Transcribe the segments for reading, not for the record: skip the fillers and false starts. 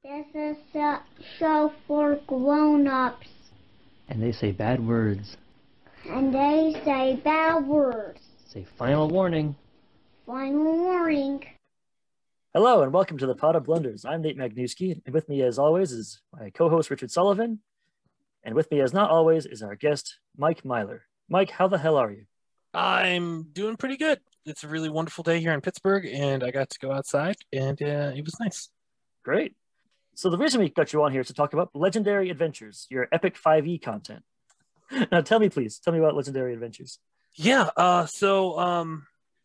This is a show for grown-ups. And they say bad words. And they say bad words. Say final warning. Final warning. Hello and welcome to the Pot of Blunders. I'm Nate Magnuski, and with me as always is my co-host Richard Sullivan. And with me as not always is our guest, Mike Myler. Mike, how the hell are you? I'm doing pretty good. It's a really wonderful day here in Pittsburgh, and I got to go outside, and it was nice. Great. So the reason we got you on here is to talk about Legendary Adventures, your epic 5e content. Now tell me about Legendary Adventures. Yeah, so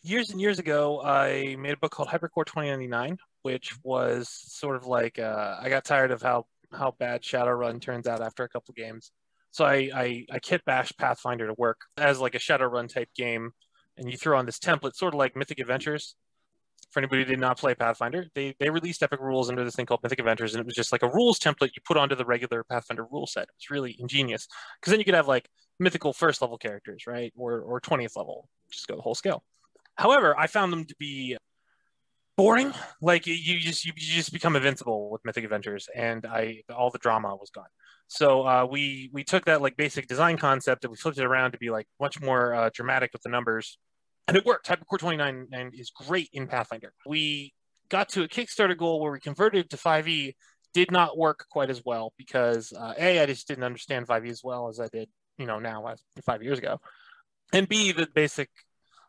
years and years ago, I made a book called Hypercore 2099, which was sort of like, I got tired of how bad Shadowrun turns out after a couple games. So I kit bashed Pathfinder to work as like a Shadowrun type game, and you throw on this template, sort of like Mythic Adventures. For anybody who did not play Pathfinder, they released Epic Rules under this thing called Mythic Adventures, and it was just like a rules template you put onto the regular Pathfinder rule set. It's really ingenious, because then you could have like mythical first level characters, right, or 20th level, just go the whole scale. However, I found them to be boring. Like you just become invincible with Mythic Adventures, and all the drama was gone. So we took that like basic design concept and we flipped it around to be like much more dramatic with the numbers. And it worked. Hypercore 29 is great in Pathfinder. We got to a Kickstarter goal where we converted to 5e. Did not work quite as well because A, I just didn't understand 5e as well as I did, now as 5 years ago. And B, the basic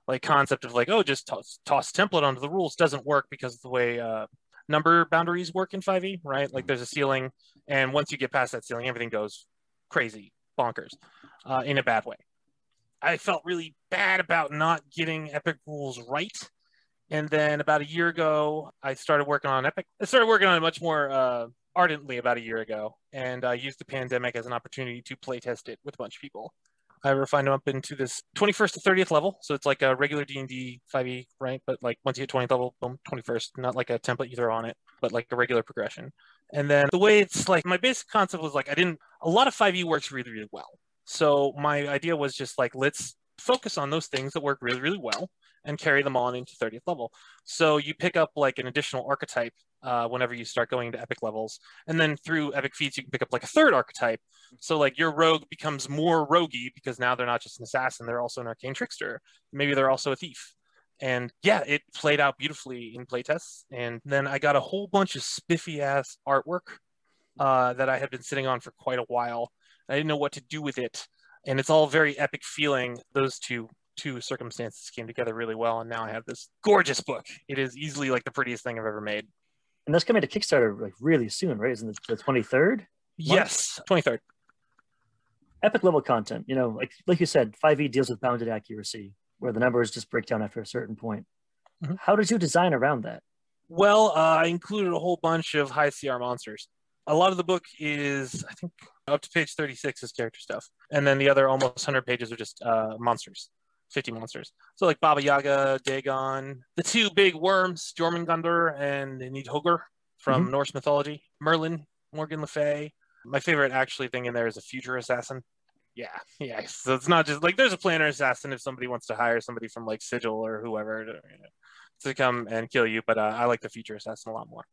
like concept of like, oh, just toss template onto the rules doesn't work because of the way number boundaries work in 5e, right? Like there's a ceiling, and once you get past that ceiling, everything goes crazy, bonkers, in a bad way. I felt really bad about not getting Epic Rules right. And then about a year ago, I started working on Epic. I started working on it much more ardently about a year ago, and I used the pandemic as an opportunity to play test it with a bunch of people. I refined them up into this 21st to 30th level. So it's like a regular D&D 5e, right? But like once you hit 20th level, boom, 21st, not like a template you throw on it, but like a regular progression. And then the way it's like, my basic concept was like, a lot of 5e works really, really well. So my idea was just like, let's focus on those things that work really, really well and carry them on into 30th level. So you pick up like an additional archetype whenever you start going to epic levels. And then through epic feats, you can pick up like a third archetype. So like your rogue becomes more roguey because now they're not just an assassin, they're also an arcane trickster. Maybe they're also a thief. And yeah, it played out beautifully in playtests. And then I got a whole bunch of spiffy ass artwork that I had been sitting on for quite a while. I didn't know what to do with it. And it's all very epic feeling. Those two circumstances came together really well. And now I have this gorgeous book. It is easily like the prettiest thing I've ever made. And that's coming to Kickstarter like really soon, right? Isn't it the 23rd? Yes, 23rd. Epic level content, like you said, 5e deals with bounded accuracy, where the numbers just break down after a certain point. Mm-hmm. How did you design around that? Well, I included a whole bunch of high CR monsters. A lot of the book is, I think, up to page 36 is character stuff. And then the other almost 100 pages are just monsters, 50 monsters. So like Baba Yaga, Dagon, the two big worms, Jormungandr and Nidhogr from Norse mythology, Merlin, Morgan Le Fay. My favorite actually thing in there is a future assassin. Yeah. So it's not just like there's a planner assassin if somebody wants to hire somebody from like Sigil or whoever to come and kill you. But I like the future assassin a lot more.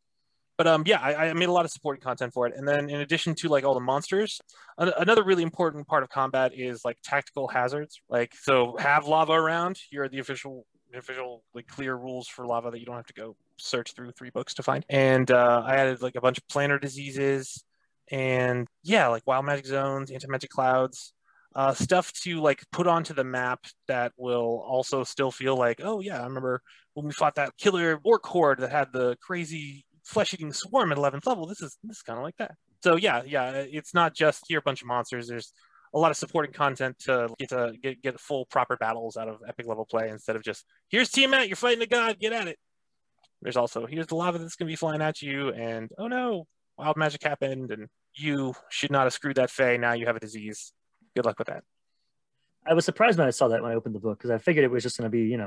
But I made a lot of supporting content for it. And then in addition to like all the monsters, another really important part of combat is like tactical hazards. Like, so have lava around. Here are the official like clear rules for lava that you don't have to go search through 3 books to find. And I added like a bunch of planar diseases and like wild magic zones, anti-magic clouds, stuff to like put onto the map that will also still feel like, oh yeah, I remember when we fought that killer orc horde that had the crazy flesh-eating swarm at 11th level. This is kind of like that. So yeah, it's not just here a bunch of monsters. There's a lot of supporting content to get full proper battles out of epic level play instead of just here's Tiamat, you're fighting a god, get at it. There's also here's the lava that's gonna be flying at you, and oh no, wild magic happened, and you should not have screwed that Fae. Now you have a disease. Good luck with that. I was surprised when I saw that when I opened the book because I figured it was just going to be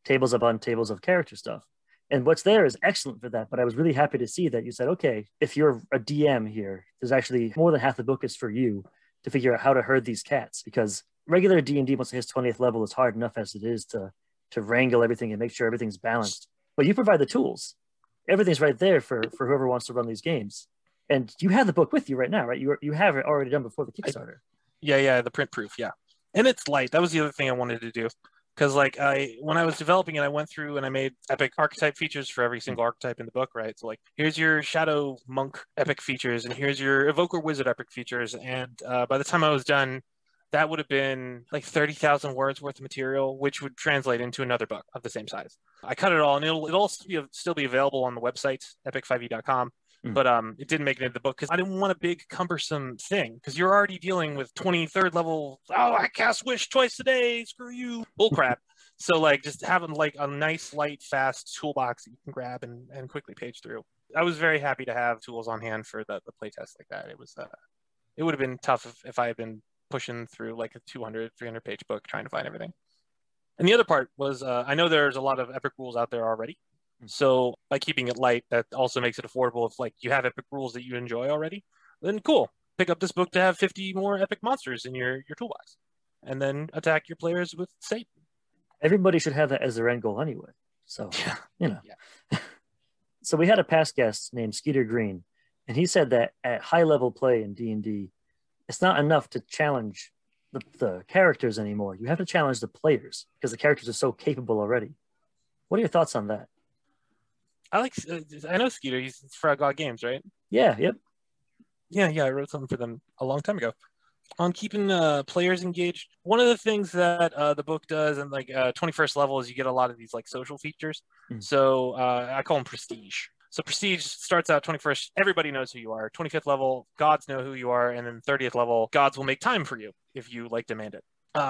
tables upon tables of character stuff. And what's there is excellent for that. But I was really happy to see that you said, okay, if you're a DM here, there's actually more than half the book is for you to figure out how to herd these cats. Because regular D&D, once it hits 20th level, is hard enough as it is to wrangle everything and make sure everything's balanced. But you provide the tools. Everything's right there for whoever wants to run these games. And you have the book with you right now, right? You have it already done before the Kickstarter. Yeah, the print proof, yeah. And it's light. That was the other thing I wanted to do. Because like when I was developing it, I went through and I made epic archetype features for every single archetype in the book, right? So like, here's your Shadow Monk epic features, and here's your Evoker Wizard epic features. And by the time I was done, that would have been like 30,000 words worth of material, which would translate into another book of the same size. I cut it all, and it'll still be available on the website, epic5e.com. But it didn't make it into the book because I didn't want a big cumbersome thing, because you're already dealing with 23rd level, oh, I cast Wish twice a day, screw you, bullcrap. So like just having like a nice, light, fast toolbox that you can grab and quickly page through. I was very happy to have tools on hand for the playtest like that. It would have been tough if I had been pushing through like a 200, 300 page book trying to find everything. And the other part was I know there's a lot of epic rules out there already. So by keeping it light, that also makes it affordable. If like you have epic rules that you enjoy already, then cool. Pick up this book to have 50 more epic monsters in your toolbox, and then attack your players with Satan. Everybody should have that as their end goal anyway. So, Yeah. So we had a past guest named Skeeter Green, and he said that at high level play in D&D, it's not enough to challenge the characters anymore. You have to challenge the players because the characters are so capable already. What are your thoughts on that? I know Skeeter. He's for God Games, right? Yeah. Yep. Yeah. I wrote something for them a long time ago on keeping players engaged. One of the things that the book does, and like 21st level, is you get a lot of these like social features. So I call them prestige. So prestige starts out 21st. Everybody knows who you are. 25th level, gods know who you are, and then 30th level, gods will make time for you if you like demand it.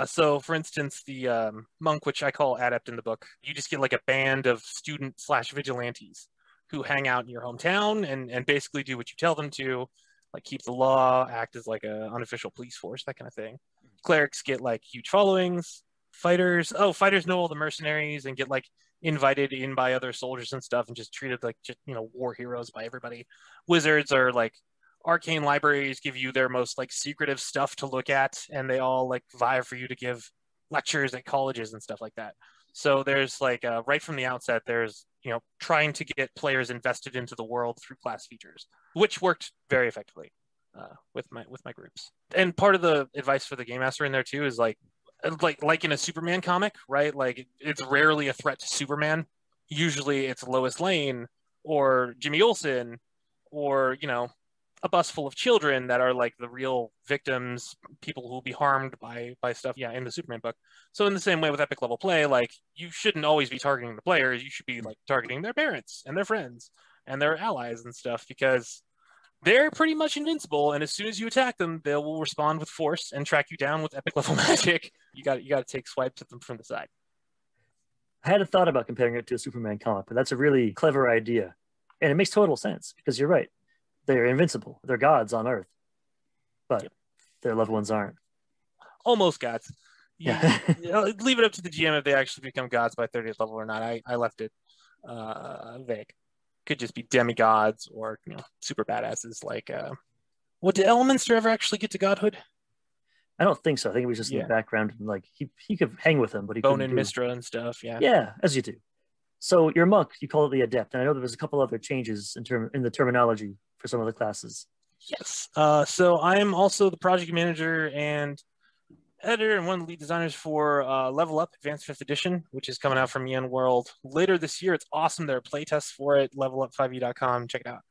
So, for instance, the monk, which I call adept in the book, you just get like a band of student/vigilantes who hang out in your hometown and basically do what you tell them to, like keep the law, act as like an unofficial police force, that kind of thing. Clerics get like huge followings. Fighters know all the mercenaries and get like invited in by other soldiers and stuff and just treated like war heroes by everybody. Wizards are like arcane libraries, give you their most like secretive stuff to look at, and they all like vie for you to give lectures at colleges and stuff like that. So there's like right from the outset, there's trying to get players invested into the world through class features, which worked very effectively with my groups. And part of the advice for the game master in there too is like in a Superman comic, right? Like it's rarely a threat to Superman. Usually it's Lois Lane or Jimmy Olsen or a bus full of children that are like the real victims, people who will be harmed by stuff, in the Superman book. So in the same way with epic level play, like you shouldn't always be targeting the players. You should be like targeting their parents and their friends and their allies and stuff, because they're pretty much invincible. And as soon as you attack them, they will respond with force and track you down with epic level magic. You got to take swipes at them from the side. I had a thought about comparing it to a Superman comic, but that's a really clever idea. And it makes total sense because you're right. They're invincible. They're gods on Earth, but their loved ones aren't. Almost gods. Yeah. Leave it up to the GM if they actually become gods by 30th level or not. I left it vague. Could just be demigods or super badasses. Like, what did Elminster ever actually get to godhood? I don't think so. I think it was just in the background. And like he could hang with them, but he Bone couldn't and Mistra and stuff. Yeah, as you do. So your monk, you call it the adept, and I know there was a couple other changes in the terminology for some of the classes. Yes. So I'm also the project manager and editor and one of the lead designers for Level Up Advanced 5th Edition, which is coming out from EN World later this year. It's awesome. There are playtests for it. Levelup5e.com. Check it out.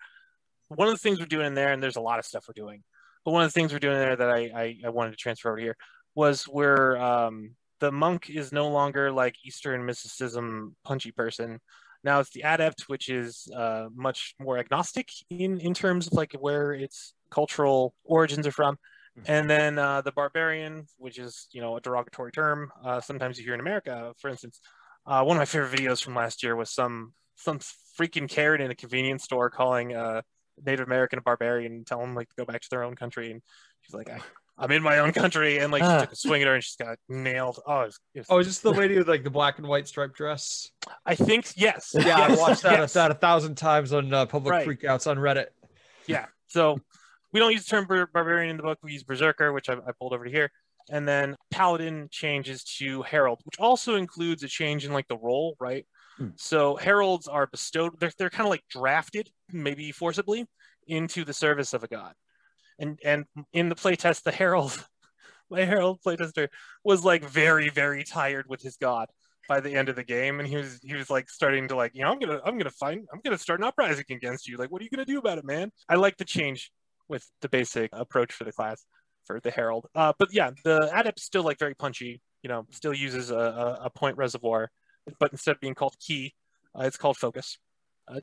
One of the things we're doing in there, and there's a lot of stuff we're doing, but one of the things we're doing in there that I wanted to transfer over here was where the monk is no longer like Eastern mysticism punchy person. Now it's the adept, which is much more agnostic in terms of like where its cultural origins are from. And then the barbarian, which is a derogatory term. Sometimes you hear in America, for instance. One of my favorite videos from last year was some freaking Karen in a convenience store calling Native American a barbarian and telling them like to go back to their own country. And she's like, I'm in my own country, and like she took a swing at her and she's got nailed. Is this the lady with like the black and white striped dress? I think yes. Yeah, I watched that 1,000 times on public freakouts on Reddit. Yeah, so we don't use the term barbarian in the book. We use berserker, which I pulled over to here, and then paladin changes to herald, which also includes a change in like the role, right? So heralds are bestowed. They're kind of like drafted, maybe forcibly, into the service of a god. And in the playtest, my Herald playtester was like very, very tired with his god by the end of the game, and he was like starting to like, I'm gonna start an uprising against you. Like, what are you gonna do about it, man? I like the change with the basic approach for the class for the Herald. But yeah, the Adept's still like very punchy. Still uses a point reservoir, but instead of being called key, it's called focus.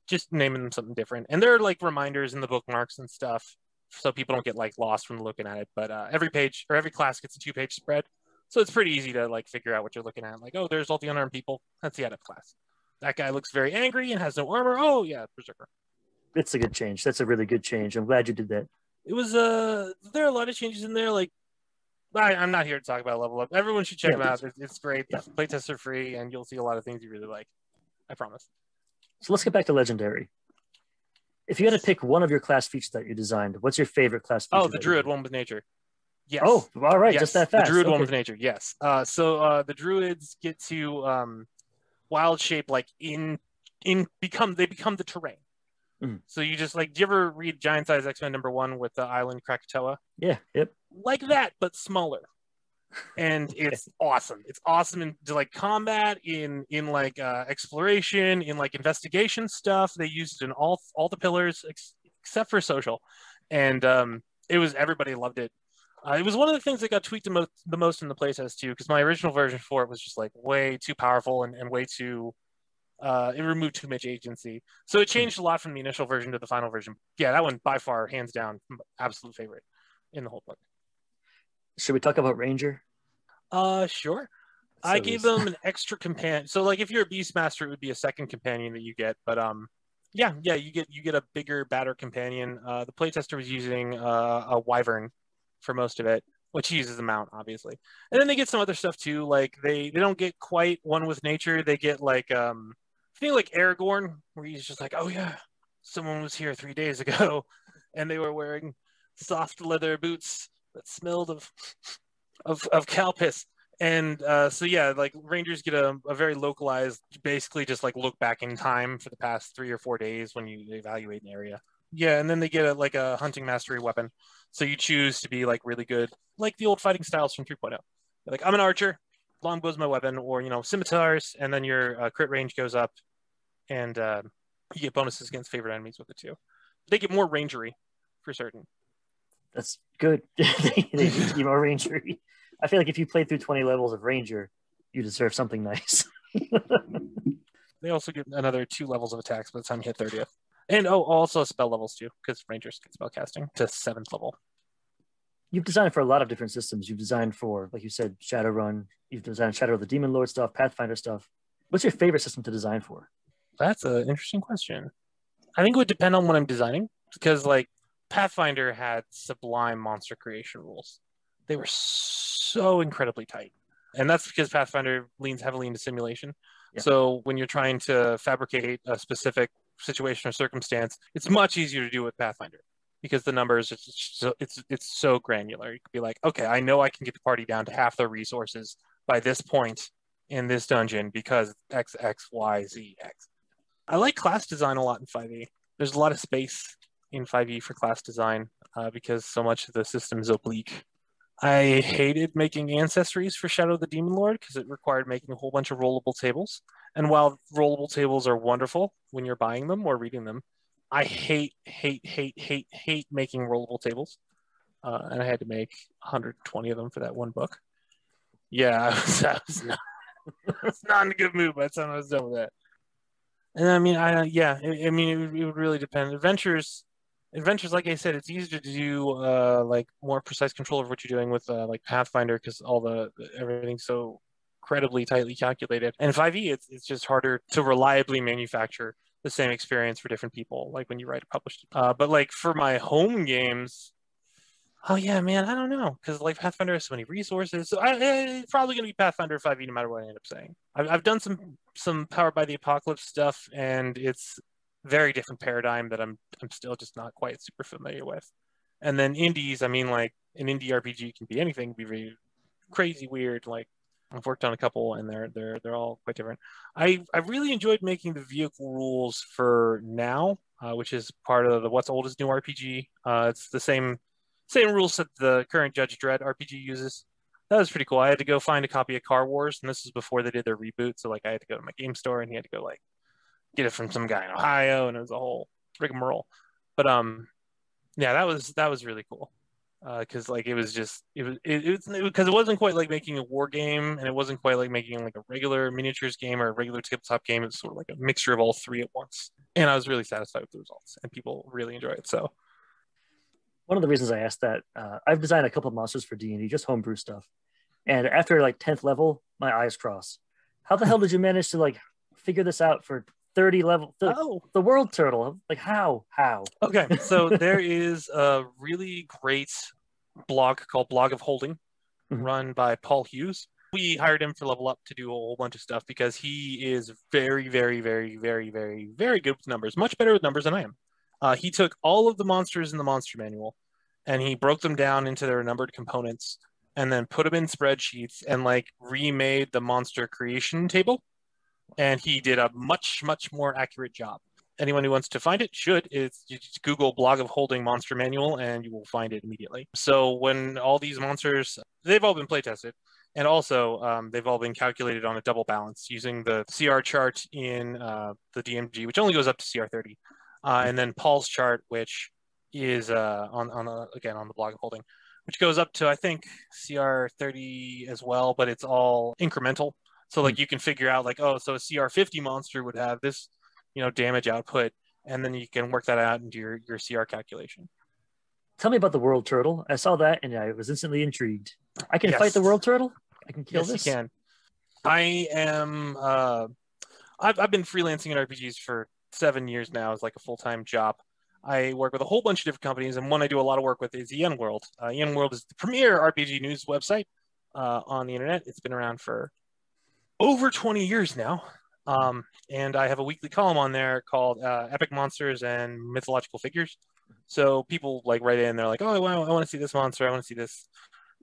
Just naming them something different. And there are like reminders in the bookmarks and stuff, so people don't get like lost from looking at it. But every page or every class gets a 2-page spread, so it's pretty easy to like figure out what you're looking at. Like, oh, there's all the unarmed people. That's the Adept class. That guy looks very angry and has no armor. Oh yeah, Berserker. It's a good change. That's a really good change. I'm glad you did that. It was there are a lot of changes in there. Like, I'm not here to talk about Level Up. Everyone should check them out. It's great. Yeah. Playtests are free, and you'll see a lot of things you really like. I promise. So let's get back to Legendary. If you had to pick one of your class features that you designed, what's your favorite class feature? Oh, the Druid one with nature. Yes. Oh, all right, yes. Just that fast. The Druid one with nature, yes. So the Druids get to wild shape like become the terrain. Mm. So you just like, do you ever read Giant Size X-Men #1 with the island Krakatoa? Yeah, yep. Like that, but smaller. And it's awesome. It's awesome in like combat, in like exploration, in like investigation stuff. They used it in all the pillars except for social, and everybody loved it. It was one of the things that got tweaked the most in the playtest too, because my original version for it was just like way too powerful and way too. It removed too much agency, so it changed a lot from the initial version to the final version. Yeah, that one by far, hands down, absolute favorite in the whole book. Should we talk about Ranger? Sure. So I gave them an extra companion. So like if you're a Beastmaster, it would be a second companion that you get. But yeah, you get a bigger, badder companion. The playtester was using a Wyvern for most of it, which he uses a mount, obviously. And then they get some other stuff too. Like they don't get quite one with nature. They get like I think like Aragorn, where he's just like, oh yeah, someone was here 3 days ago, and they were wearing soft leather boots that smelled of cow piss. And so yeah, like Rangers get a very localized, basically just like look back in time for the past 3 or 4 days when you evaluate an area. Yeah, and then they get a hunting mastery weapon. So you choose to be like really good, like the old fighting styles from 3.0. Like, I'm an archer, longbow's my weapon, or scimitars, and then your crit range goes up, and you get bonuses against favorite enemies with it too. They get more rangery for certain. That's good. They need to be more rangery. I feel like if you play through 20 levels of Ranger, you deserve something nice. They also get another 2 levels of attacks by the time you hit 30th. And also spell levels too, because Rangers get spell casting to 7th level. You've designed for a lot of different systems. You've designed for, like you said, Shadowrun. You've designed Shadow of the Demon Lord stuff, Pathfinder stuff. What's your favorite system to design for? That's an interesting question. I think it would depend on what I'm designing, because like Pathfinder had sublime monster creation rules. They were so incredibly tight. And that's because Pathfinder leans heavily into simulation. Yeah. So when you're trying to fabricate a specific situation or circumstance, it's much easier to do with Pathfinder, because the numbers, it's so granular. You could be like, okay, I know I can get the party down to half their resources by this point in this dungeon because X, X, Y, Z, X. I like class design a lot in 5e. There's a lot of space in 5e for class design because so much of the system is oblique. I hated making ancestries for Shadow of the Demon Lord because it required making a whole bunch of rollable tables. And while rollable tables are wonderful when you're buying them or reading them, I hate making rollable tables. And I had to make 120 of them for that one book. Yeah, I was not in a good mood by the time I was done with that. And I mean, it would really depend. Adventures, like I said, it's easier to do like more precise control of what you're doing with like Pathfinder, because everything's so incredibly tightly calculated. And 5e, it's just harder to reliably manufacture the same experience for different people, like when you write a published. But like for my home games, oh yeah, man, I don't know, because like Pathfinder has so many resources. So it's probably gonna be Pathfinder 5e no matter what I end up saying. I've done some Powered by the Apocalypse stuff, and it's very different paradigm that I'm still just not quite super familiar with. And then indies, I mean, like an indie RPG can be anything, be very crazy weird. Like I've worked on a couple, and they're all quite different. I really enjoyed making the vehicle rules for now. which is part of the What's Old is New RPG. It's the same rules that the current Judge Dredd RPG uses. That was pretty cool. I had to go find a copy of Car Wars, and this was before they did their reboot. So like I had to go to my game store, and he had to go like get it from some guy in Ohio, and it was a whole rigmarole. But yeah, that was really cool. Because like it was because it wasn't quite like making a war game, and it wasn't quite like making like a regular miniatures game or a regular tabletop game. It was sort of like a mixture of all three at once, and I was really satisfied with the results, and people really enjoy it. So one of the reasons I asked that, I've designed a couple of monsters for D&D, just homebrew stuff, and after like 10th level, my eyes cross. How the hell did you manage to like figure this out for 30 level? The world turtle, like how? Okay, so there is a really great blog called Blog of Holding, run by Paul Hughes. We hired him for Level Up to do a whole bunch of stuff because he is very, very, very, very, very, very good with numbers, much better with numbers than I am. He took all of the monsters in the monster manual and he broke them down into their numbered components and then put them in spreadsheets and like remade the monster creation table. And he did a much, much more accurate job. Anyone who wants to find it should. You just Google Blog of Holding Monster Manual and you will find it immediately. So when all these monsters, they've all been play tested. And also they've all been calculated on a double balance using the CR chart in the DMG, which only goes up to CR 30. And then Paul's chart, which is again on the Blog of Holding, which goes up to I think CR 30 as well, but it's all incremental. So like you can figure out like, oh, so a CR 50 monster would have this, damage output, and then you can work that out into your CR calculation. Tell me about the world turtle. I saw that and I was instantly intrigued. I can fight the world turtle? I can kill this? Yes, you can. I am I've been freelancing in RPGs for 7 years now as like a full-time job. I work with a whole bunch of different companies, and one I do a lot of work with is Yen World. Yen World is the premier RPG news website on the internet. It's been around for over 20 years now. And I have a weekly column on there called Epic Monsters and Mythological Figures. So people like write in, they're like, oh, I want to see this monster. I want to see this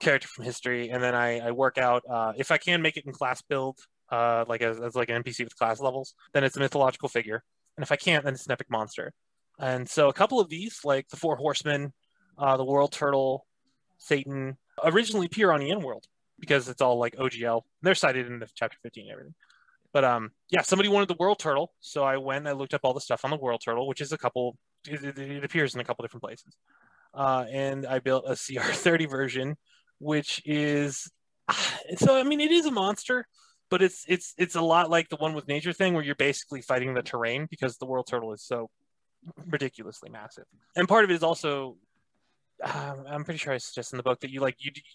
character from history. And then I work out, if I can make it in class build, like as like an NPC with class levels, then it's a mythological figure. And if I can't, then it's an epic monster. And so a couple of these, like the Four Horsemen, the World Turtle, Satan, originally appear on Yen World because it's all like OGL. They're cited in the chapter 15 and everything. But yeah, somebody wanted the World Turtle, so I went and I looked up all the stuff on the World Turtle, which is it appears in a couple different places. And I built a CR 30 version, which is, so I mean, it is a monster, but it's a lot like the one with Nature Thing, where you're basically fighting the terrain because the World Turtle is so ridiculously massive. And part of it is also, I'm pretty sure I suggest in the book that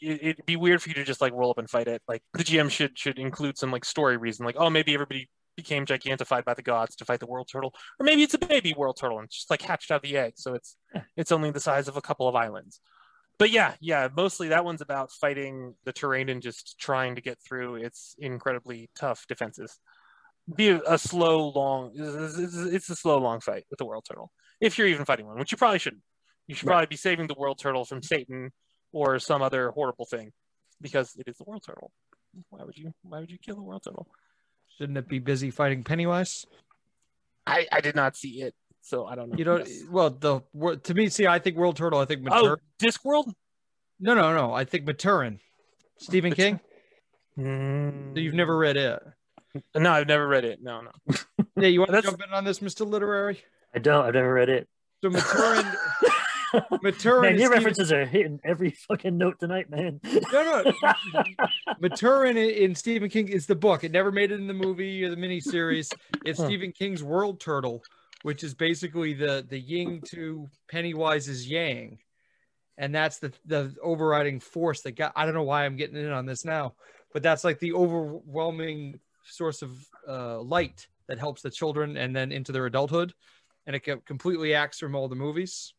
it'd be weird for you to just like roll up and fight it. Like the GM should include some like story reason, like, oh, maybe everybody became gigantified by the gods to fight the World Turtle, or maybe it's a baby World Turtle and it's just like hatched out of the egg, so it's only the size of a couple of islands. But yeah, mostly that one's about fighting the terrain and just trying to get through its incredibly tough defenses. It's a slow, long fight with the World Turtle, if you're even fighting one, which you probably shouldn't. You should probably be saving the World Turtle from Satan or some other horrible thing, because it is the World Turtle. Why would you kill the World Turtle? Shouldn't it be busy fighting Pennywise? I did not see it, so I don't know. You don't. Well, to me, see, I think World Turtle. I think Maturin. Oh, Discworld? No. I think Maturin. Stephen King. You've never read it? No, I've never read it. No. Yeah, you want to jump in on this, Mr. Literary? I don't. I've never read it. So Maturin. Man, your references are hitting every fucking note tonight, man. No. Maturin in Stephen King is the book. It never made it in the movie or the miniseries. It's Stephen King's World Turtle, which is basically the yin to Pennywise's yang. And that's the overriding force that got, I don't know why I'm getting in on this now, but that's like the overwhelming source of light that helps the children and then into their adulthood. And it completely acts from all the movies.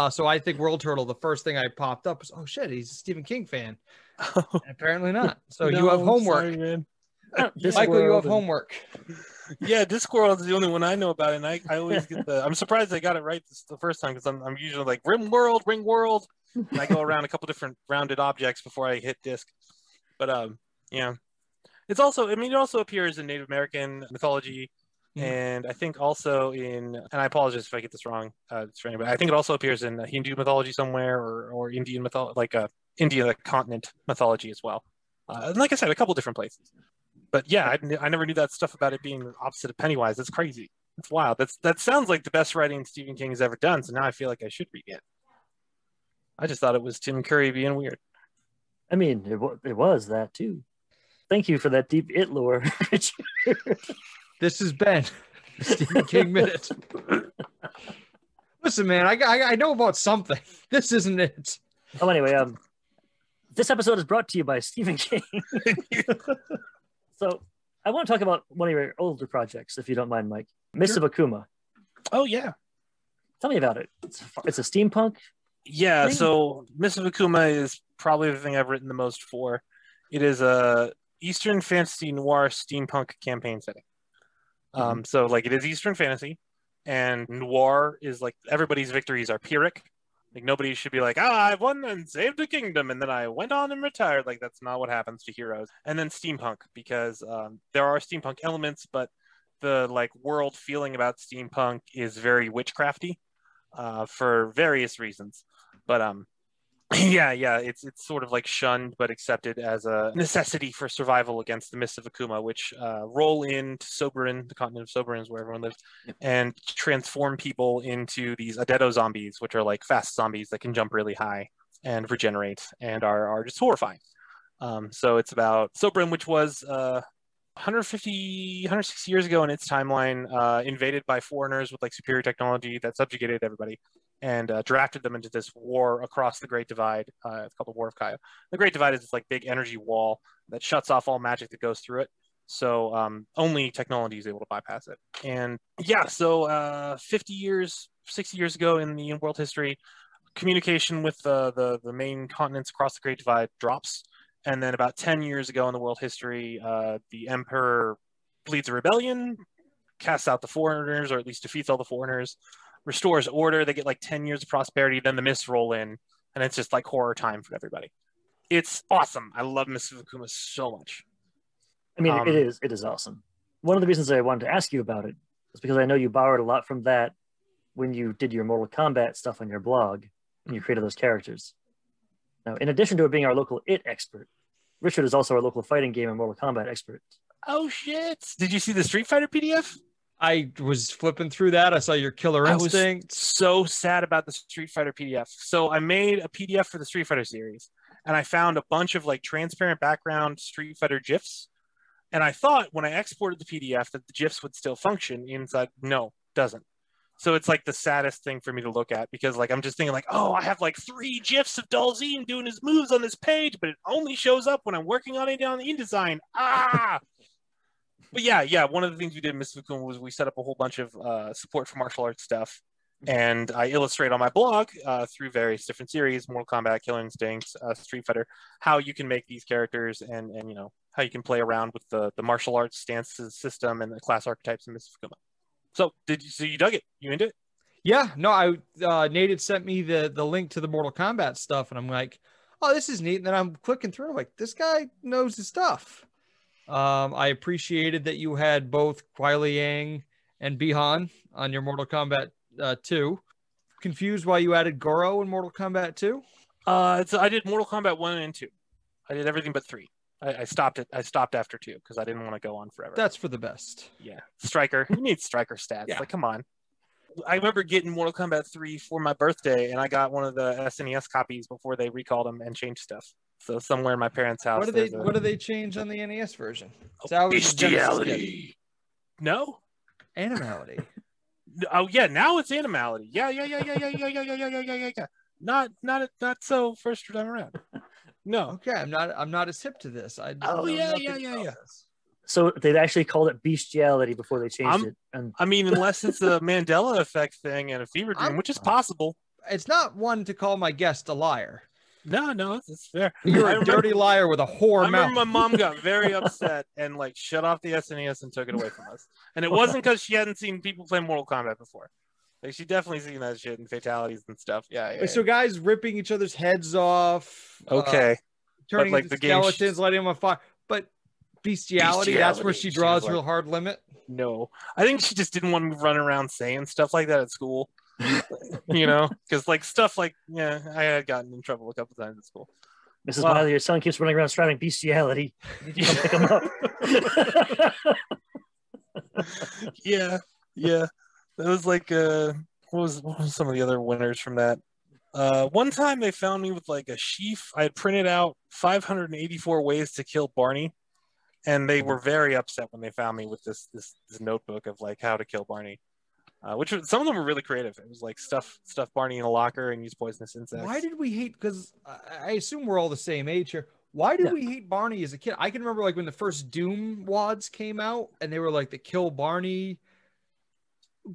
So I think World Turtle, the first thing I popped up was, oh shit, he's a Stephen King fan. Apparently not. So you have homework. Sorry, man. Michael, you have homework. Yeah, Discworld is the only one I know about, and I always get I'm surprised I got it right the first time, because I'm usually like Ring World, and I go around a couple different rounded objects before I hit disc. But yeah, it's also, I mean, it also appears in Native American mythology. And I think also in, and I apologize if I get this wrong, it's for anybody. I think it also appears in Hindu mythology somewhere, or Indian mythology, like India, the continent mythology as well. And like I said, a couple different places. But yeah, I never knew that stuff about it being opposite of Pennywise. That's crazy. It's wild. That sounds like the best writing Stephen King has ever done. So now I feel like I should read it. I just thought it was Tim Curry being weird. I mean, it was that too. Thank you for that deep it lore, Richard. This has been the Stephen King Minute. Listen, man, I know about something. This isn't it. Oh, anyway, this episode is brought to you by Stephen King. So I want to talk about one of your older projects, if you don't mind, Mike. Mists of Akuma. Oh, yeah. Tell me about it. It's a steampunk. Yeah, thing? so Mists of Akuma is probably the thing I've written the most for. It is a Eastern fantasy noir steampunk campaign setting. So like it is Eastern fantasy, and noir is like everybody's victories are Pyrrhic. Like nobody should be like, I've won and saved a kingdom, and then I went on and retired. Like that's not what happens to heroes. And then steampunk, because there are steampunk elements, but the like world feeling about steampunk is very witchcrafty for various reasons. But yeah, it's sort of like shunned but accepted as a necessity for survival against the Mists of Akuma, which roll into Soberin, the continent of Soberin is where everyone lives, and transform people into these Adeto zombies, which are like fast zombies that can jump really high and regenerate and are just horrifying. So it's about Soberin, which was 150, 160 years ago in its timeline, invaded by foreigners with like superior technology that subjugated everybody and drafted them into this war across the Great Divide. It's called the War of Kaya. The Great Divide is this like big energy wall that shuts off all magic that goes through it. So only technology is able to bypass it. And yeah, so 50 years, 60 years ago in the world history, communication with the main continents across the Great Divide drops. And then about 10 years ago in the world history, the emperor leads a rebellion, casts out the foreigners, or at least defeats all the foreigners, restores order. They get like 10 years of prosperity. Then the mists roll in, and it's just like horror time for everybody. It's awesome. I love Mists of Akuma so much. I mean, it is awesome. One of the reasons I wanted to ask you about it is because I know you borrowed a lot from that when you did your Mortal Kombat stuff on your blog and you created those characters. Now, in addition to being our local IT expert, Richard is also our local fighting game and Mortal Kombat expert. Oh, shit. Did you see the Street Fighter PDF? I was flipping through that. I saw your Killer Instinct. I was so sad about the Street Fighter PDF. So I made a PDF for the Street Fighter series, and I found a bunch of like transparent background Street Fighter GIFs. And I thought when I exported the PDF that the GIFs would still function inside. No, doesn't. So it's like the saddest thing for me to look at, because like I'm just thinking like, oh, I have like 3 GIFs of Dalzine doing his moves on this page, but it only shows up when I'm working on it on the InDesign. But yeah, one of the things we did in Mists of Akuma was we set up a whole bunch of support for martial arts stuff, and I illustrate on my blog through various different series, Mortal Kombat, Killer Instincts, Street Fighter, how you can make these characters and you know how you can play around with the martial arts stances system and the class archetypes in Mists of Akuma. So you dug it? You into it? Yeah, no, Nate had sent me the link to the Mortal Kombat stuff, and I'm like, oh, this is neat. And then I'm clicking through, I'm like, this guy knows his stuff. I appreciated that you had both Kuai Liang and Bihan on your Mortal Kombat 2. Confused why you added Goro in Mortal Kombat 2? So I did Mortal Kombat 1 and 2. I did everything but 3. I stopped after 2 because I didn't want to go on forever. That's for the best. Yeah. Striker. Who needs striker stats? Yeah. Like, come on. I remember getting Mortal Kombat 3 for my birthday, and I got one of the SNES copies before they recalled them and changed stuff. So somewhere in my parents' house. What do they change on the NES version? Bestiality. No? Animality. Oh yeah, now it's animality. Yeah. Not so first time around. No. Okay, I'm not as hip to this. Yeah. So they actually called it bestiality before they changed it. And I mean, unless it's a Mandela effect thing and a fever dream, which is possible. It's not one to call my guest a liar. No, it's fair. You're a dirty liar with a whore mouth. I remember my mom got very upset and like shut off the SNES and took it away from us. And it wasn't because she hadn't seen people play Mortal Kombat before. Like she definitely seen that shit and fatalities and stuff. Yeah. So guys ripping each other's heads off. Okay. Turning like into the game skeletons, lighting them on fire. But Bestiality. That's where Bestiality. she draws She was real like, hard limit. No, I think she just didn't want me running around saying stuff like that at school. Because like stuff like I had gotten in trouble a couple times at school. Mrs. Myler, your son keeps running around shouting bestiality. Did you come pick him up? Yeah. That was like what was some of the other winners from that? One time they found me with like a sheaf. I had printed out 584 ways to kill Barney, and they were very upset when they found me with this notebook of like how to kill Barney. Some of them were really creative. It was like stuff Barney in a locker and use poisonous insects. Why did we hate? Because I assume we're all the same age here. Why did we hate Barney as a kid? I can remember like when the first Doom wads came out, and they were like the kill Barney.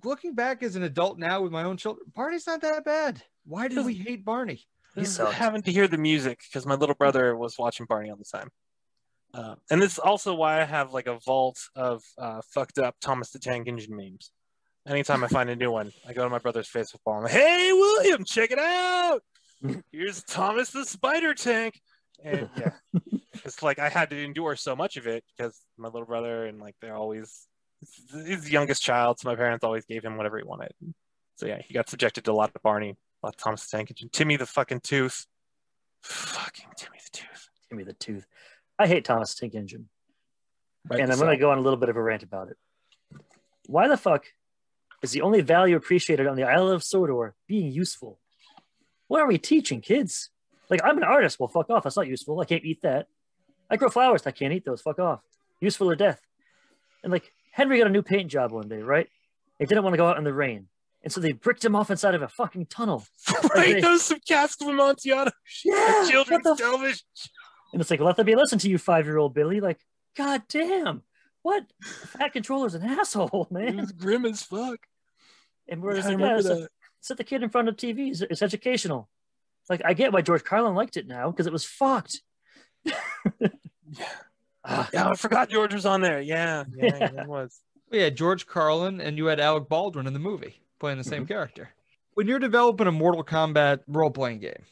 Looking back as an adult now with my own children, Barney's not that bad. Why did we hate Barney? He's having to hear the music because my little brother was watching Barney all the time. And this is also why I have like a vault of fucked up Thomas the Tank Engine memes. Anytime I find a new one, I go to my brother's Facebook wall and I'm like, hey, William, check it out. Here's Thomas the Spider Tank. And yeah, it's like I had to endure so much of it because my little brother and like they're always, he's the youngest child, so my parents always gave him whatever he wanted. So yeah, he got subjected to a lot of Barney, a lot of Thomas the Tank Engine. Timmy the fucking Tooth. Fucking Timmy the Tooth. Timmy the Tooth. I hate Thomas the Tank Engine. Right, and I'm going to go on a little bit of a rant about it. Why the fuck is the only value appreciated on the Isle of Sodor being useful? What are we teaching kids? Like, I'm an artist. Well, fuck off. That's not useful. I can't eat that. I grow flowers. I can't eat those. Fuck off. Useful or death. And like, Henry got a new paint job one day, right? He didn't want to go out in the rain. And so they bricked him off inside of a fucking tunnel. Right, those some casks of Amontillado. Yeah. Children's television. And it's like, let them be listen to you, 5-year-old Billy. Like, god damn. What? Fat controller's an asshole, man. It was grim as fuck. And we're just like, sit the kid in front of TV. It's educational. Like, I get why George Carlin liked it now, because it was fucked. Yeah, I forgot George was on there. Yeah, it was. We had George Carlin, and you had Alec Baldwin in the movie playing the same character. When you're developing a Mortal Kombat role-playing game,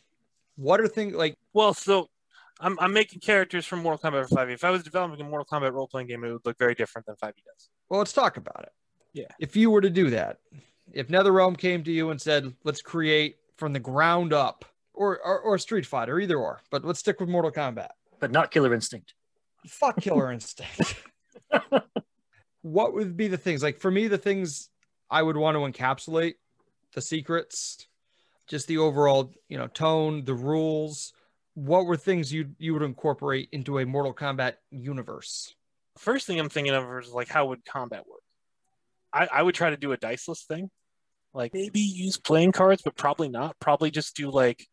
what are things like? Well, so I'm making characters from Mortal Kombat for 5e. If I was developing a Mortal Kombat role-playing game, it would look very different than 5e does. Well, let's talk about it. Yeah. If you were to do that, if NetherRealm came to you and said, let's create from the ground up, or Street Fighter, either or, but let's stick with Mortal Kombat. But not Killer Instinct. Fuck Killer Instinct. What would be the things? Like, for me, the things I would want to encapsulate, the secrets, just the overall, tone, the rules. What were things you would incorporate into a Mortal Kombat universe? First thing I'm thinking of is like, how would combat work? I would try to do a diceless thing. Like, maybe use playing cards, but probably not. Probably just do like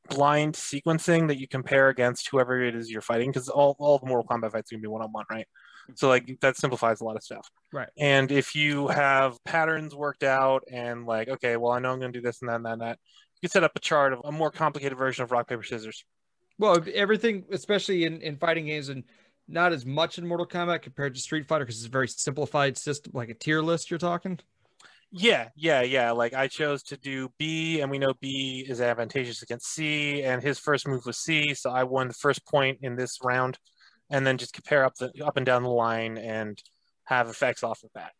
blind sequencing that you compare against whoever it is you're fighting, because all the Mortal Kombat fights are gonna be one-on-one, right? So like that simplifies a lot of stuff. Right. And if you have patterns worked out and like, okay, well, I know I'm gonna do this and that and that, and that, you can set up a chart of a more complicated version of rock, paper, scissors. Well, everything, especially in fighting games, and not as much in Mortal Kombat compared to Street Fighter, because it's a very simplified system, like a tier list you're talking. Yeah. Like I chose to do B, and we know B is advantageous against C, and his first move was C, so I won the first point in this round, and then just compare up and down the line and have effects off of that.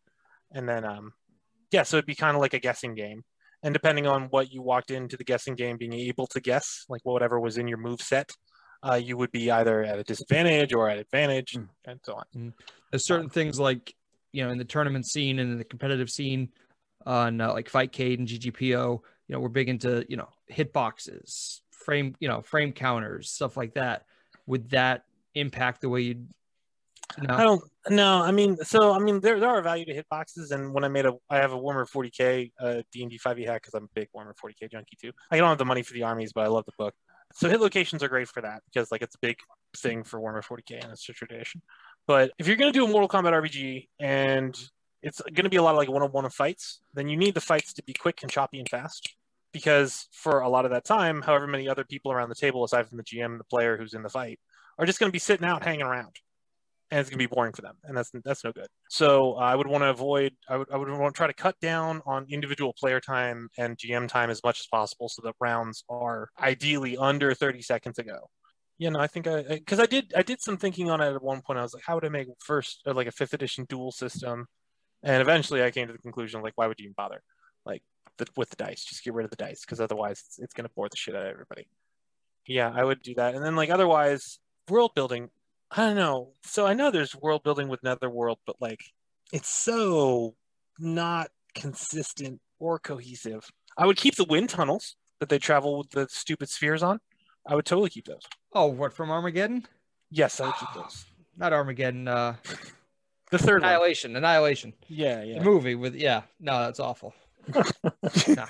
And then, so it'd be kind of like a guessing game. And depending on what you walked into the guessing game being able to guess, like whatever was in your move set, you would be either at a disadvantage or at advantage, and so on. There's certain things like, in the tournament scene and in the competitive scene on like Fightcade and GGPO, we're big into, hitboxes, frame counters, stuff like that. Would that impact the way you'd? I don't know. I mean, there are value to hitboxes, and when I have a Warhammer 40k D&D 5e hack, because I'm a big Warhammer 40k junkie too. I don't have the money for the armies, but I love the book. So hit locations are great for that, because like it's a big thing for Warhammer 40k and it's a tradition. But if you're going to do a Mortal Kombat RPG and it's going to be a lot of like one-on-one fights, then you need the fights to be quick and choppy and fast, because for a lot of that time, however many other people around the table, aside from the GM and the player who's in the fight, are just going to be sitting out hanging around. And it's going to be boring for them, and that's no good. So I would want to avoid. I would want to try to cut down on individual player time and GM time as much as possible, so that rounds are ideally under 30 seconds ago. Yeah, no, I think because I did some thinking on it at one point. I was like, how would I make first like a 5th edition duel system? And eventually I came to the conclusion, like, why would you even bother? Like, with the dice, just get rid of the dice, because otherwise it's going to bore the shit out of everybody. Yeah, I would do that. And then, like, otherwise, world building, I don't know. So I know there's world building with Netherworld, but, like, it's so not consistent or cohesive. I would keep the wind tunnels that they travel with the stupid spheres on. I would totally keep those. Oh, what, from Armageddon? Yes, I would keep those. Not Armageddon. The third one. Annihilation. Yeah. The movie with no, that's awful. Yeah.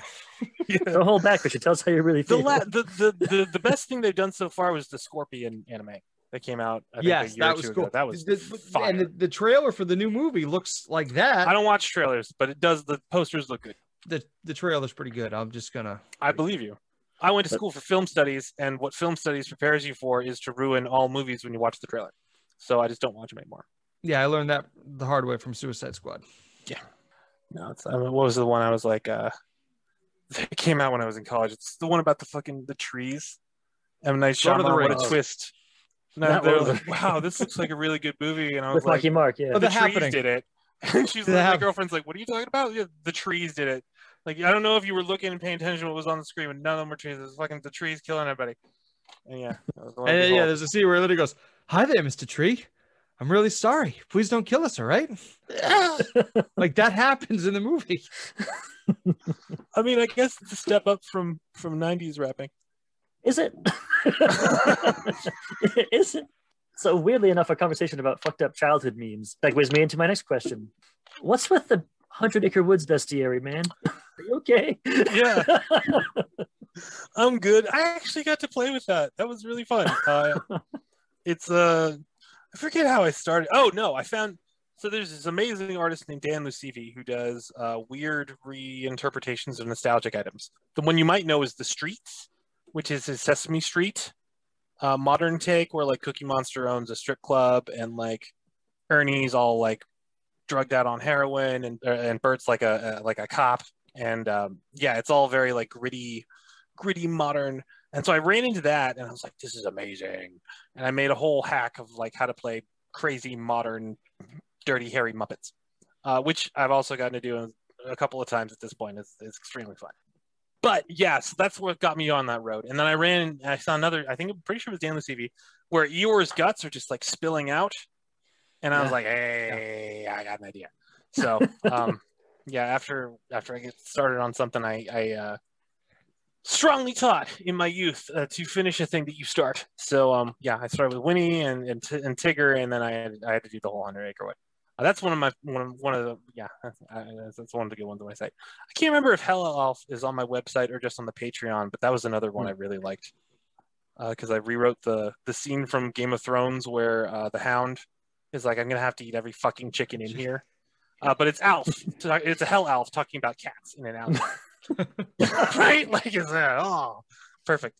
Don't hold back, but you tell us how you really feel. The best thing they've done so far was the Scorpion anime that came out. I think a year that or was two cool. Ago. That was fire. And the trailer for the new movie looks like that. I don't watch trailers, but it does. The posters look good. The trailer's pretty good. I'm just gonna. I believe you. I went to school for film studies, and what film studies prepares you for is to ruin all movies when you watch the trailer. So I just don't watch them anymore. Yeah, I learned that the hard way from Suicide Squad. Yeah. No, what was the one I was like? It came out when I was in college. It's the one about the trees. M. Night Shyamalan. What a twist! No, they're like, wow, this looks like a really good movie, and I was with like, Marky Mark, yeah. Oh, the The trees Happening. did it. And she's like, my girlfriend's like, what are you talking about? Yeah, the trees did it. Like, I don't know if you were looking and paying attention to what was on the screen, but none of them were trees. It was fucking the trees killing everybody. And yeah, that was the one And behold. there's a scene where Lily goes, "Hi there, Mr. Tree. I'm really sorry. Please don't kill us, all right?" Like, that happens in the movie. I mean, I guess it's a step up from 90s rapping. Is it? Is it? So weirdly enough, a conversation about fucked up childhood memes segues me into my next question. What's with the 100 Acre Woods bestiary, man? Are you okay? Yeah. I'm good. I actually got to play with that. That was really fun. It's I forget how I started. Oh no, I found so there's this amazing artist named Dan Lucivi who does weird reinterpretations of nostalgic items. The one you might know is The Streets, which is his Sesame Street modern take, where like Cookie Monster owns a strip club and like Ernie's all like drugged out on heroin, and Bert's like a cop, and yeah, it's all very like gritty modern. And so I ran into that and I was like, this is amazing. And I made a whole hack of like how to play crazy modern dirty hairy Muppets, which I've also gotten to do a couple of times at this point. It's extremely fun. But yes, that's what got me on that road. And then I saw another, I'm pretty sure it was Dan Lucivi, where Eeyore's guts are just like spilling out. And I was like, hey, I got an idea. So yeah, after I get started on something, I strongly taught in my youth to finish a thing that you start. So yeah, I started with Winnie and Tigger, and then I had to do the whole 100 Acre Wood. That's one of the that's one of the good ones on my site. I can't remember if Hella Elf is on my website or just on the Patreon, but that was another one I really liked because I rewrote the scene from Game of Thrones where the Hound is like, I'm gonna have to eat every fucking chicken in here, but it's Alf. It's a Hell Elf talking about cats in an alley. Right? Like, it's perfect.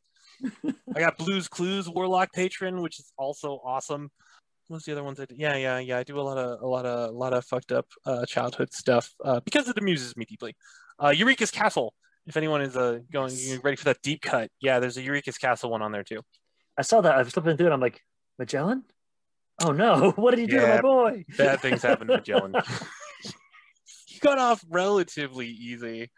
I got Blue's Clues Warlock Patron, which is also awesome. What's the other ones I do? Yeah. I do a lot of fucked up childhood stuff because it amuses me deeply. Eureka's Castle. If anyone is ready for that deep cut, yeah, there's a Eureka's Castle one on there too. I saw that. I was flipping through it. I'm like, Magellan? Oh no! What did he do to my boy? Bad things happen to Magellan. He got off relatively easy.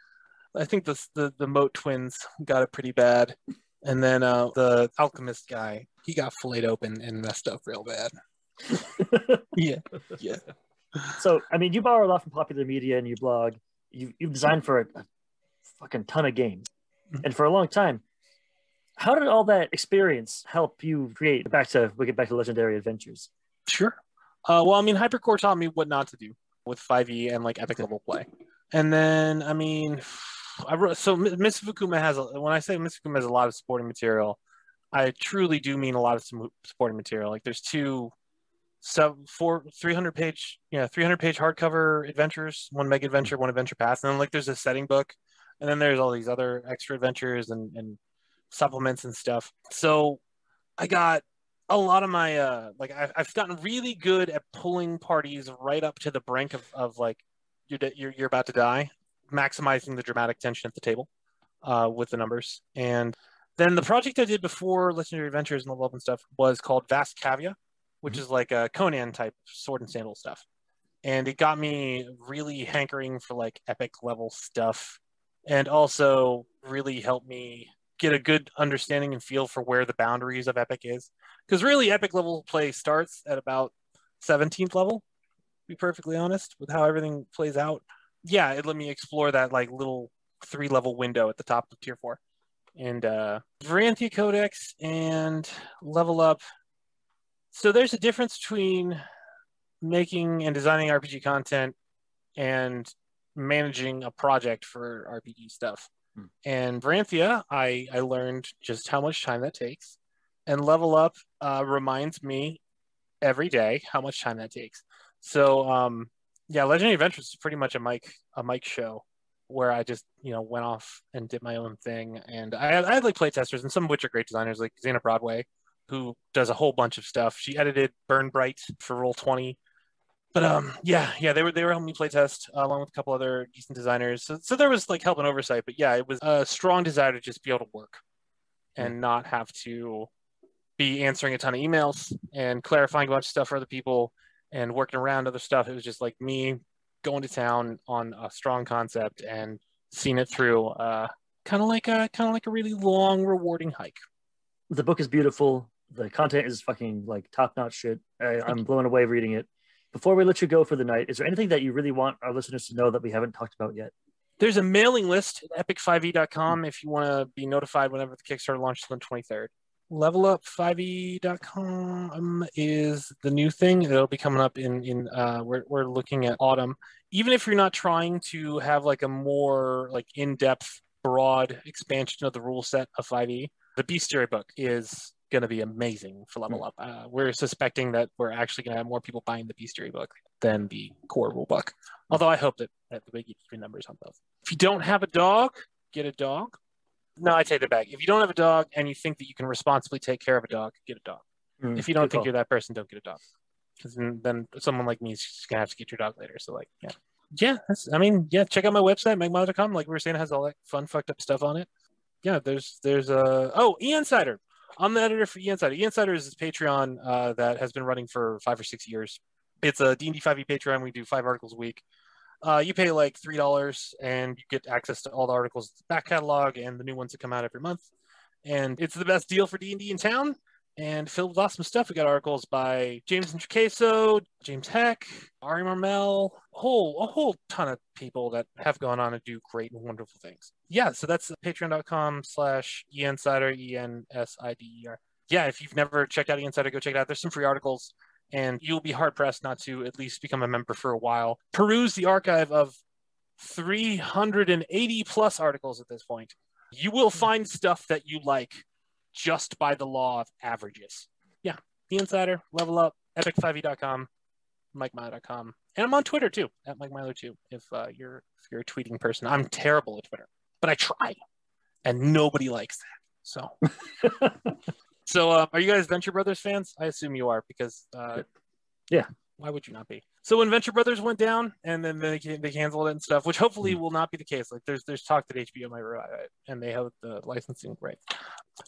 I think the Moat twins got it pretty bad, and then the alchemist guy, he got filleted open and messed up real bad. Yeah. So I mean, you borrow a lot from popular media and you blog. You've designed for a fucking ton of games, and for a long time. How did all that experience help you create? We'll get back to Legendary Adventures. Sure. Well, I mean, Hypercore taught me what not to do with 5e and like epic level play, and then I mean. Miss Fukuma when I say Miss Fukuma has a lot of supporting material, I truly do mean a lot of supporting material. Like there's 300 page hardcover adventures, one mega adventure, one adventure pass, and then like there's a setting book, and then there's all these other extra adventures and supplements and stuff. So I got a lot of my I've gotten really good at pulling parties right up to the brink of like you're about to die, maximizing the dramatic tension at the table with the numbers. And Then the project I did before Legendary Adventures and Level Up and stuff was called Vast Cavia, which is like a Conan type sword and sandal stuff. And it got me really hankering for like epic level stuff, and also really helped me get a good understanding and feel for where the boundaries of epic is. Because really epic level play starts at about 17th level, to be perfectly honest, with how everything plays out. Yeah, it let me explore that like little 3-level window at the top of tier 4. And Varanthia Codex and Level Up. So there's a difference between making and designing RPG content and managing a project for RPG stuff. And Varanthia, I learned just how much time that takes. And Level Up reminds me every day how much time that takes. So yeah, Legendary Adventures is pretty much a Mike show where I just, went off and did my own thing. And I had like playtesters, and some of which are great designers, like Xana Broadway, who does a whole bunch of stuff. She edited Burn Bright for Roll20. But yeah, they were helping me playtest along with a couple other decent designers. So there was like help and oversight. But yeah, it was a strong desire to just be able to work and not have to be answering a ton of emails and clarifying a bunch of stuff for other people and working around other stuff. It was just like me going to town on a strong concept and seeing it through, kind of like a really long, rewarding hike. The book is beautiful. The content is fucking like top-notch shit. I'm blown away reading it. Before we let you go for the night, is there anything that you really want our listeners to know that we haven't talked about yet? There's a mailing list at epic5e.com if you want to be notified whenever the Kickstarter launches on the 23rd. Levelup5e.com is the new thing. It'll be coming up in we're looking at autumn. Even if you're not trying to have like a more like in-depth, broad expansion of the rule set of 5e, the Bestiary book is going to be amazing for Level Up. We're suspecting that we're actually going to have more people buying the Bestiary book than the core rule book. Although I hope that the big numbers on both. If you don't have a dog, get a dog. No, I take that back. If you don't have a dog and you think that you can responsibly take care of a dog, get a dog. If you don't think you're that person, don't get a dog. Because then someone like me is just going to have to get your dog later. So like, yeah. Yeah, check out my website, MikeMyler.com. Like we were saying, it has all that fun, fucked up stuff on it. Yeah, there's E-Insider. I'm the editor for E-Insider. E-Insider is this Patreon that has been running for 5 or 6 years. It's a D&D 5e Patreon. We do 5 articles a week. You pay like $3 and you get access to all the articles, back catalog, and the new ones that come out every month. And it's the best deal for D&D in town and filled with awesome stuff. We got articles by James Intricaso, James Heck, Ari Marmel, a whole ton of people that have gone on to do great and wonderful things. Yeah, so that's patreon.com/E-Insider, E-N-S-I-D-E-R. Yeah, if you've never checked out E-Insider, go check it out. There's some free articles, and you'll be hard-pressed not to at least become a member for a while. Peruse the archive of 380-plus articles at this point. You will find stuff that you like just by the law of averages. Yeah, The Insider, Level Up, epic5e.com, MikeMyler.com. And I'm on Twitter, too, at Mike Myler, too, if you're a tweeting person. I'm terrible at Twitter, but I try, and nobody likes that. So... So, are you guys Venture Brothers fans? I assume you are, because yeah, why would you not be? So when Venture Brothers went down, and then they canceled it and stuff, which hopefully will not be the case. Like there's talk that HBO might revive it, and they have the licensing rights.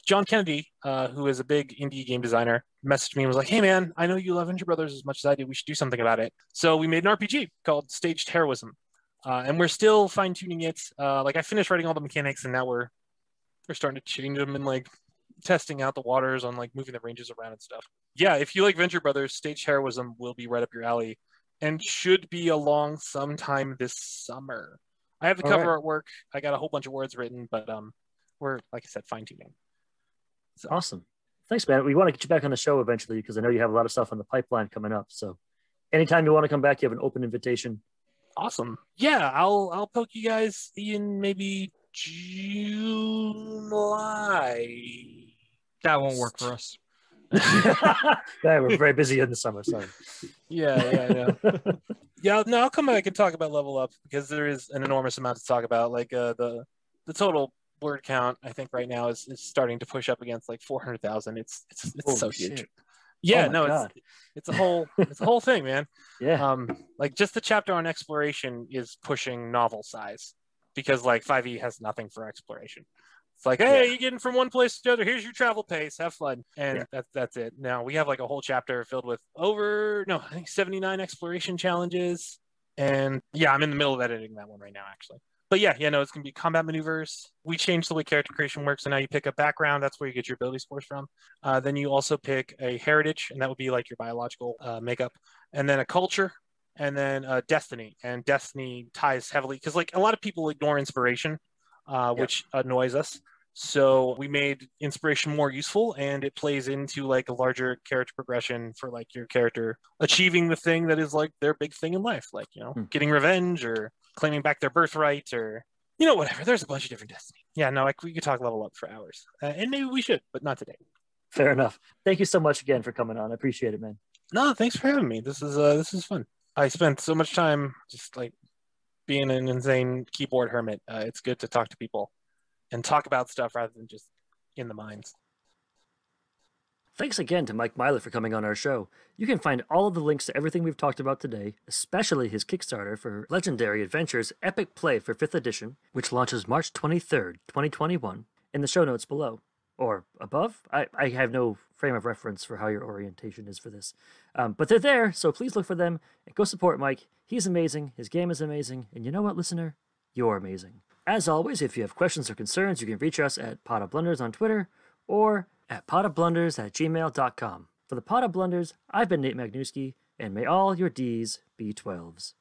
John Kennedy, who is a big indie game designer, messaged me and was like, "Hey man, I know you love Venture Brothers as much as I do. We should do something about it." So we made an RPG called Staged Heroism, and we're still fine tuning it. Like I finished writing all the mechanics, and now we're starting to change them and like testing out the waters on like moving the ranges around and stuff. Yeah, if you like Venture Brothers, Staged Heroism will be right up your alley and should be along sometime this summer. I have the cover artwork. I got a whole bunch of words written, but we're, like I said, fine-tuning. So. Awesome. Thanks, man. We want to get you back on the show eventually because I know you have a lot of stuff on the pipeline coming up. So anytime you want to come back, you have an open invitation. Awesome. Yeah, I'll poke you guys in maybe July. That won't work for us. Yeah, we're very busy in the summer. Sorry. Yeah. Yeah, no, I'll come back and talk about Level Up because there is an enormous amount to talk about. Like the total word count, I think right now is starting to push up against like 400,000. It's so huge. Yeah, it's a whole thing, man. Yeah. Like just the chapter on exploration is pushing novel size because like 5e has nothing for exploration. It's like, hey, Yeah. you're getting from one place to the other. Here's your travel pace. Have fun. And Yeah. that's it. Now we have like a whole chapter filled with I think 79 exploration challenges. And yeah, I'm in the middle of editing that one right now, actually. But yeah, no, it's going to be combat maneuvers. We changed the way character creation works. So now you pick a background. That's where you get your ability scores from. Then you also pick a heritage, and that would be like your biological makeup. And then a culture, and then destiny. And destiny ties heavily, because like a lot of people ignore inspiration, which annoys us. So we made inspiration more useful, and it plays into like a larger character progression for like your character achieving the thing that is like their big thing in life, like, getting revenge or claiming back their birthright or, whatever. There's a bunch of different destiny. Yeah, no, we could talk level up for hours, and maybe we should, but not today. Fair enough. Thank you so much again for coming on. I appreciate it, man. No, thanks for having me. This is fun. I spent so much time just like being an insane keyboard hermit. It's good to talk to people and talk about stuff rather than just in the mines. Thanks again to Mike Myler for coming on our show. You can find all of the links to everything we've talked about today, especially his Kickstarter for Legendary Adventures Epic Play for 5th edition, which launches March 23rd, 2021, in the show notes below. Or above? I have no frame of reference for how your orientation is for this. But they're there, so please look for them and go support Mike. He's amazing, his game is amazing, and you know what, listener? You're amazing. As always, if you have questions or concerns, you can reach us at Pot of Blunders on Twitter or at potofblunders@gmail.com. For the Pot of Blunders, I've been Nate Magnuski, and may all your Ds be 12s.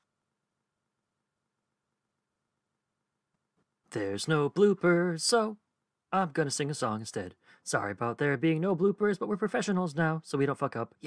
There's no bloopers, so I'm gonna sing a song instead. Sorry about there being no bloopers, but we're professionals now, so we don't fuck up. Yeah.